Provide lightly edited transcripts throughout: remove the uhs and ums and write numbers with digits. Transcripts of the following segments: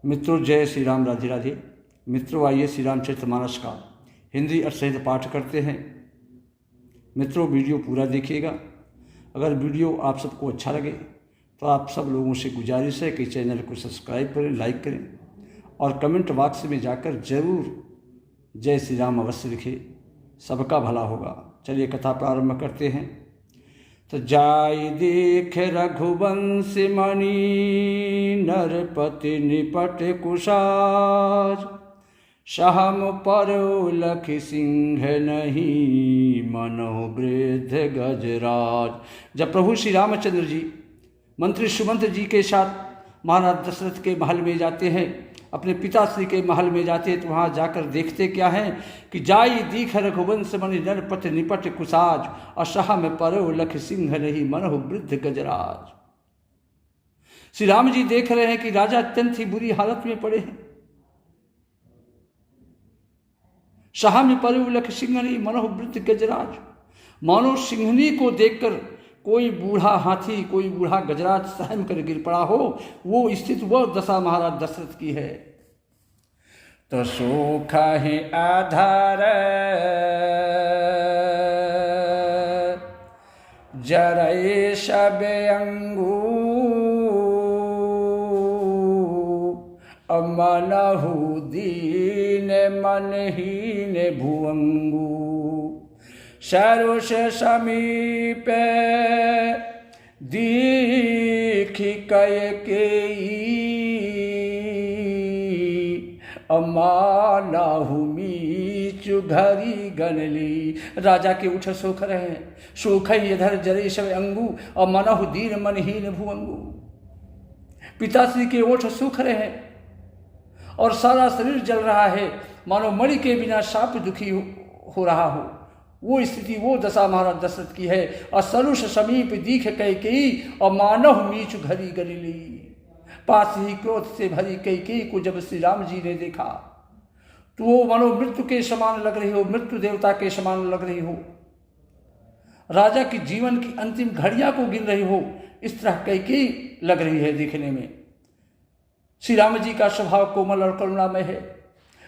मित्रों, जय श्री राम, राधे राधे। मित्रों, आइए श्री रामचरितमानस का हिंदी अर्थ सहित पाठ करते हैं। मित्रों, वीडियो पूरा देखिएगा। अगर वीडियो आप सबको अच्छा लगे तो आप सब लोगों से गुजारिश है कि चैनल को सब्सक्राइब करें, लाइक करें और कमेंट बॉक्स में जाकर जरूर जय श्री राम अवश्य लिखें, सबका भला होगा। चलिए कथा प्रारंभ करते हैं। तो जाय देख रघुवंश मणि नरपति निपट कुशाज, सहम परो लख सिंह नहीं मनो वृद्ध गजराज। जब प्रभु श्री रामचंद्र जी मंत्री सुमंत्र जी के साथ महाराज दशरथ के महल में जाते हैं, अपने पिताश्री के महल में जाते हैं, तो वहाँ जाकर देखते क्या है कि जाई दीख रघुवंश मणि नरपत निपट कुशाज, असह में परो लख सिंह नहीं मनहु वृद्ध गजराज। श्री राम जी देख रहे हैं कि राजा अत्यंत ही बुरी हालत में पड़े हैं। सहा में परो लख सिंह नहीं मनहु वृद्ध गजराज। मानो सिंहनी को देखकर कोई बूढ़ा हाथी, कोई बूढ़ा गजराज सहम कर गिर पड़ा हो, वो स्थिति, वह दशा महाराज दशरथ की है। तो सुख है आधार जरय सब अंगू, मनहु दीन मनहीन भुअंगू। सरुष समीप दीखि कयकेयी, अमानहु मीचु घरी गनली। राजा के उठ सुख रहे, सुख इधर जरे सब अंगू, और मनहु दीन मनहीन भुअंगू। पिताश्री के ओठ सूख रहे और सारा शरीर जल रहा है, मानो मणि के बिना साप दुखी हो रहा हो। वो स्थिति, वो दशा महाराज दशरथ की है। और सरुष समीप दीख कैकेयी, और मानव मीच घरी गली। पास ही क्रोध से भरी कैकेयी को जब श्री राम जी ने देखा तो वो मानो मृत्यु के समान लग रही हो, मृत्यु देवता के समान लग रही हो, राजा की जीवन की अंतिम घड़ियां को गिन रही हो, इस तरह कैकेयी लग रही है देखने में। श्री राम जी का स्वभाव कोमल और करुणामय है।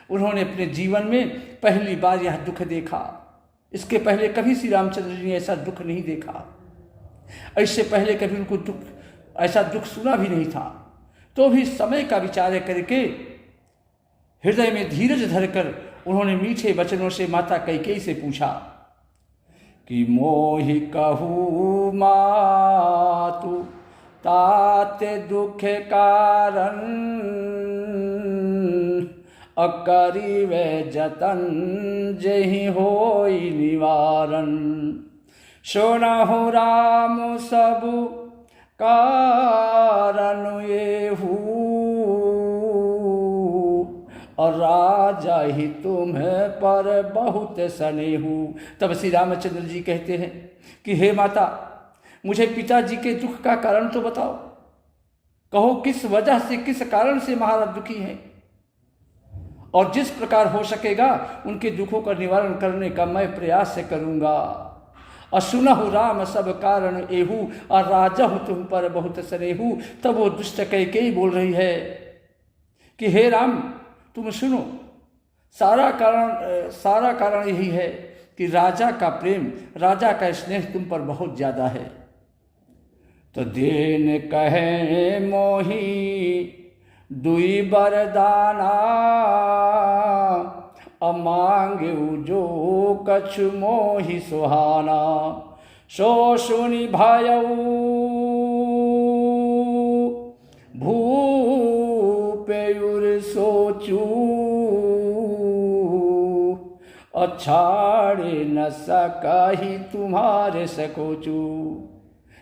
उन्होंने अपने जीवन में पहली बार यह दुख देखा। इसके पहले कभी श्री रामचंद्र जी ने ऐसा दुख नहीं देखा। इससे पहले कभी उनको ऐसा दुख सुना भी नहीं था। तो भी समय का विचार करके हृदय में धीरज धरकर उन्होंने मीठे वचनों से माता कैकेयी से पूछा कि मोहि कहू मातु ताते दुख कारण, अकरी वे जतन जहि होई निवारण। सुनहु राम सबु कारण येहू, और राजा ही तुम्हें पर बहुत स्नेहू। तब श्री रामचंद्र जी कहते हैं कि हे माता, मुझे पिताजी के दुख का कारण तो बताओ। कहो किस वजह से, किस कारण से महाराज दुखी हैं, और जिस प्रकार हो सकेगा उनके दुखों का निवारण करने का मैं प्रयास करूंगा। और सुनहु राम सब कारण एहू, और राजा हो तुम पर बहुत स्नेहू। तब वो दुष्ट कैकेयी बोल रही है कि हे राम, तुम सुनो, सारा कारण यही है कि राजा का प्रेम, राजा का स्नेह तुम पर बहुत ज्यादा है। तो देन कहे मोही दुई बरदाना, अमांगेउ जो कछु मोहि सुहाना। सो सुनि भयउ भूपेयुर सोचू, अछाड़े न सकहि तुम्हारे सकोचू।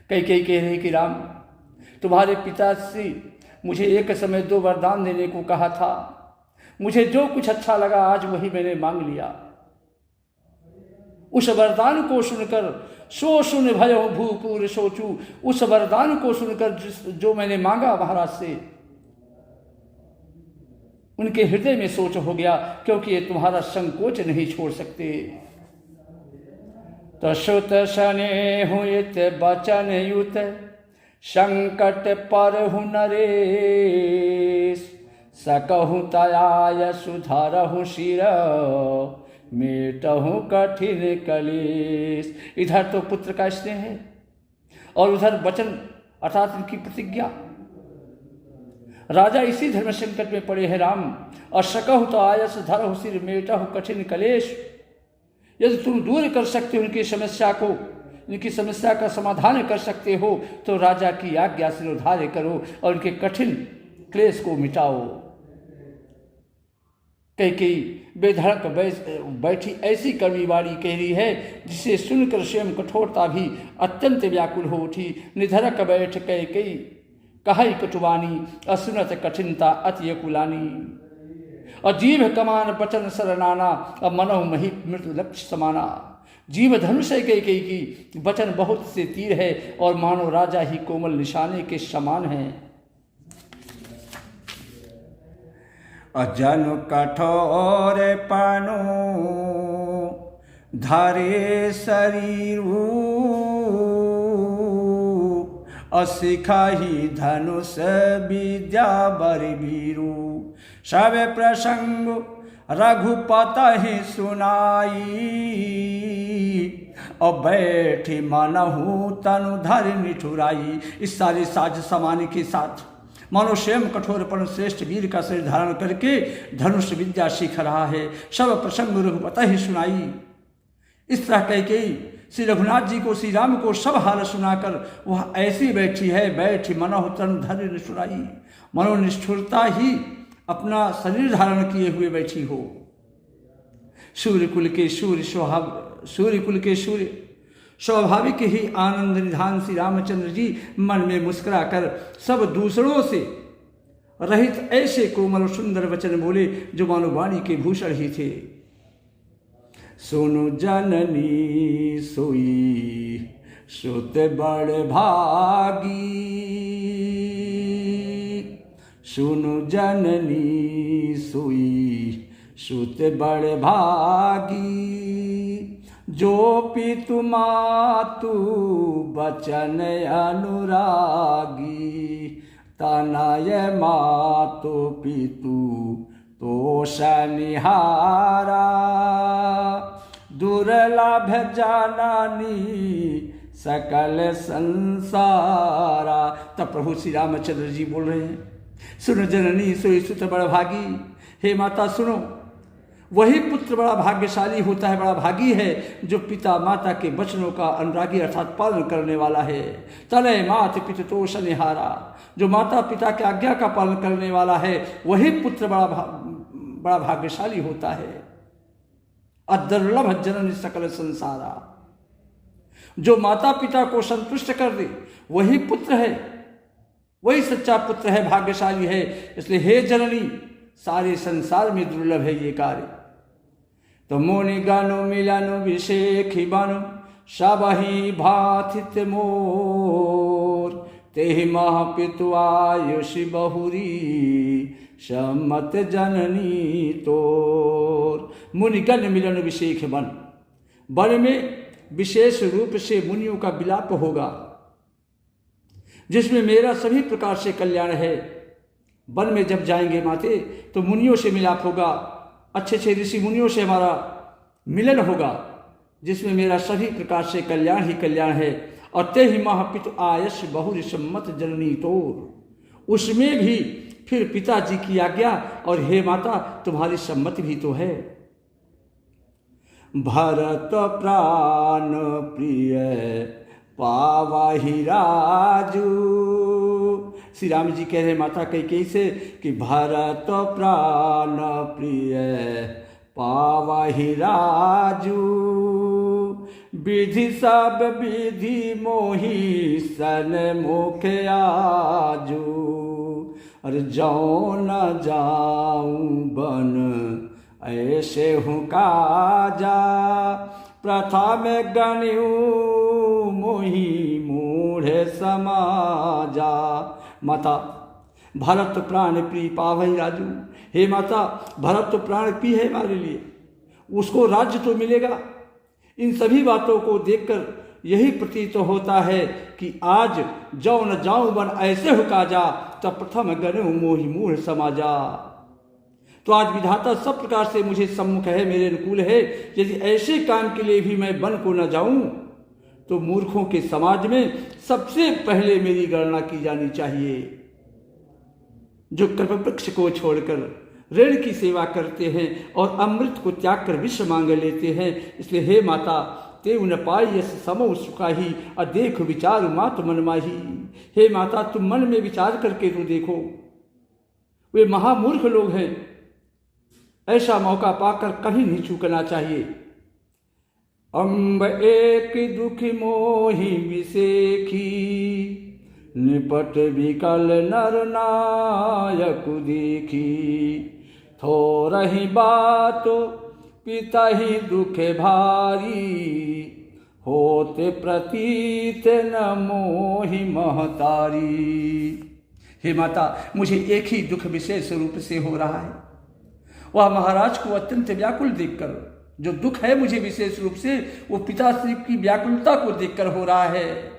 कैकेयी कह रही कि राम, तुम्हारे पिताश्री मुझे एक समय 2 वरदान देने को कहा था। मुझे जो कुछ अच्छा लगा आज वही मैंने मांग लिया। उस वरदान को सुनकर सो सुन भयो भूपुर सोचू, उस वरदान को सुनकर जो मैंने मांगा महाराज से, उनके हृदय में सोच हो गया, क्योंकि ये तुम्हारा संकोच नहीं छोड़ सकते। तसुत स्नेहुत बचन युत संकट पर नरेश सकहु तयाय सुधरहु शिर मेटहु कठिन कलेश। इधर तो पुत्र का स्नेह है और उधर वचन अर्थात इनकी प्रतिज्ञा। राजा इसी धर्म संकट में पड़े हैं राम। और सकहु तो आयस धरहु सिर मेटहु कठिन कलेश। यदि तुम दूर कर सकते हो उनकी समस्या को, इनकी समस्या का समाधान कर सकते हो तो राजा की आज्ञा से उद्धार करो और उनके कठिन क्लेश को मिटाओ। कई बेधड़क बैठी ऐसी कड़वी वाणी कह रही है जिसे सुनकर स्वयं कठोरता भी अत्यंत व्याकुल हो उठी। निधड़क बैठ कई कहाई कटुवानी असुनत कठिनता अति कुलानी। और जीव कमान बचन सरनाना अब मनोह मही मृत्यु लक्ष्य समाना। जीव धनुष है कई की वचन बहुत से तीर है और मानो राजा ही कोमल निशाने के समान है। अजनु कठोर पानो धारे शरीरू असिखाही धनुष विद्या बरबीरू। सब प्रसंग रघुपति सुनाई और बैठी मनहु तनु धर निठुराई। इस सारे साज समान के साथ मानो स्वयं कठोर पर श्रेष्ठ वीर का शरीर धारण करके धनुष विद्या सीख रहा है। सब प्रसंग रघुपति ही सुनाई। इस तरह कह के श्री रघुनाथ जी को, श्री राम को सब हाल सुनाकर वह ऐसी बैठी है, बैठी मनोह तनु धर निष्ठुराई। मनोनिष्ठुरता ही अपना शरीर धारण किए हुए बैठी हो। सूर्य कुल के सूर्य स्वाभाविक ही आनंद निधान श्री रामचंद्र जी मन में मुस्कुरा कर सब दूसरों से रहित ऐसे कोमल और सुंदर वचन बोले जो मानो वाणी के भूषण ही थे। सुनु जननी सोई सुत बड़ भागी। सुनु जननी सोई सुत बड़ भागी। जो पितु मातु बचन अनुरागी। तनय मातु पितु तोष निहारा। दुर्लभ जाननी सकल संसारा। तब प्रभु श्री रामचंद्र जी बोल रहे हैं, सुन जननी सोई सुत बड़ भागी। हे माता सुनो, वही पुत्र बड़ा भाग्यशाली होता है, बड़ा भागी है जो पिता माता के वचनों का अनुरागी अर्थात पालन करने वाला है। तनय मात पितु तोष निहारा। जो माता पिता के आज्ञा का पालन करने वाला है वही पुत्र बड़ा भाग्यशाली होता है। अदुर्लभ जननी सकल संसारा। जो माता पिता को संतुष्ट कर दे वही पुत्र है, वही सच्चा पुत्र है, भाग्यशाली है। इसलिए हे जननी, सारे संसार में दुर्लभ है ये कार्य। तो मुनि गनु मिलनु विषेखी बनु सब ही भाथित मोर। तेहि महापितु आयुष बहुरी सम्मत जननी तोर। मुनिगण मिलन विषेख बन। वन में विशेष रूप से मुनियों का विलाप होगा जिसमें मेरा सभी प्रकार से कल्याण है। वन में जब जाएंगे माते तो मुनियों से मिलाप होगा, अच्छे अच्छे ऋषि मुनियों से हमारा मिलन होगा जिसमें मेरा सभी प्रकार से कल्याण ही कल्याण है। और ते ही महापितु आयस बहुरी सम्मत जननी तोर। उसमें भी फिर पिताजी की आज्ञा और हे माता तुम्हारी सम्मति भी तो है। भरत प्राण प्रिय पावाहि राजू। श्री राम जी कह रहे माता कैकेयी से कि भरत प्राण प्रिय पावाहि राजू। विधि सब विधि मोहि सन मुख आजू। अरे जाऊँ न जाऊँ बन ऐसे हूँ काजा। प्रथा में गण्यू मोहि मूढ़ समाजा। माता भरत प्राण प्रिय पावहि राजू। हे माता, भरत तो प्राण प्रिय है हमारे लिए, उसको राज्य तो मिलेगा। इन सभी बातों को देखकर यही प्रतीत होता है कि आज जाऊँ न जाऊँ बन ऐसे हुका जा। तब प्रथम गण्यू मोहि मूढ़ समाजा। तो आज विधाता सब प्रकार से मुझे सम्मुख है, मेरे अनुकूल है। यदि ऐसे काम के लिए भी मैं वन को न जाऊं तो मूर्खों के समाज में सबसे पहले मेरी गणना की जानी चाहिए, जो कल्पवृक्ष को छोड़कर ऋण की सेवा करते हैं और अमृत को त्याग कर विष मांग लेते हैं। इसलिए हे माता, तेव न पाई यस समो सुखाही, अदेख विचार मात मन माही। हे माता, तुम मन में विचार करके तो देखो, वे महामूर्ख लोग हैं। ऐसा मौका पाकर कभी नहीं चूकना चाहिए। अम्ब एक दुख मोहि विसेखी, निपट विकल नर नायक देखी। थोरही बात पिता ही दुख भारी, होते प्रतीत न मोहि महतारी। हे माता, मुझे एक ही दुख विशेष रूप से हो रहा है। वह महाराज को अत्यंत व्याकुल देखकर, जो दुख है मुझे विशेष रूप से, वो पिताश्री की व्याकुलता को देखकर हो रहा है।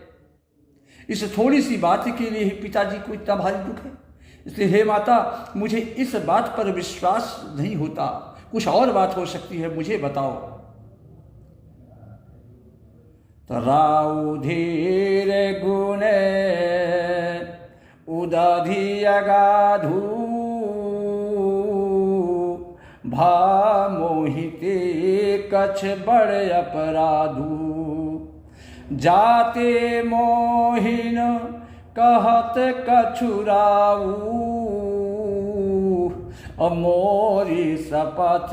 इस थोड़ी सी बात के लिए ही पिताजी को इतना भारी दुख है। इसलिए हे माता, मुझे इस बात पर विश्वास नहीं होता, कुछ और बात हो सकती है, मुझे बताओ। तराउ धीर गुण उदधि अगाधु, भा मोहिते कछ बड़ अपराधु। जाते मोहिन कहत कछुराऊ, मोरी शपथ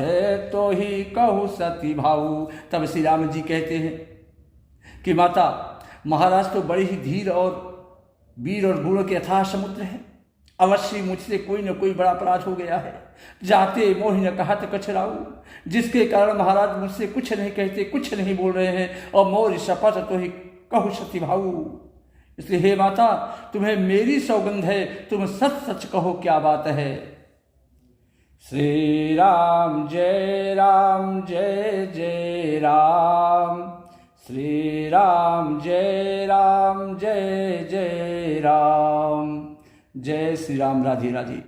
तो ही कहू सती भाऊ। तब श्री राम जी कहते हैं कि माता, महाराज तो बड़े ही धीर और वीर और गुणों के अथाह समुद्र है। अवश्य मुझसे कोई न कोई बड़ा अपराध हो गया है। जाते मोहिन कहत कछुराऊ, जिसके कारण महाराज मुझसे कुछ नहीं कहते, कुछ नहीं बोल रहे हैं। और मोर शपथ तो ही कहू सती भाऊ। इसलिए हे माता, तुम्हें मेरी सौगंध है, तुम सच सच कहो क्या बात है। श्री राम जय राम जय जय राम, श्री राम जय राम जय जय राम। जय श्री राम। राधे राधे।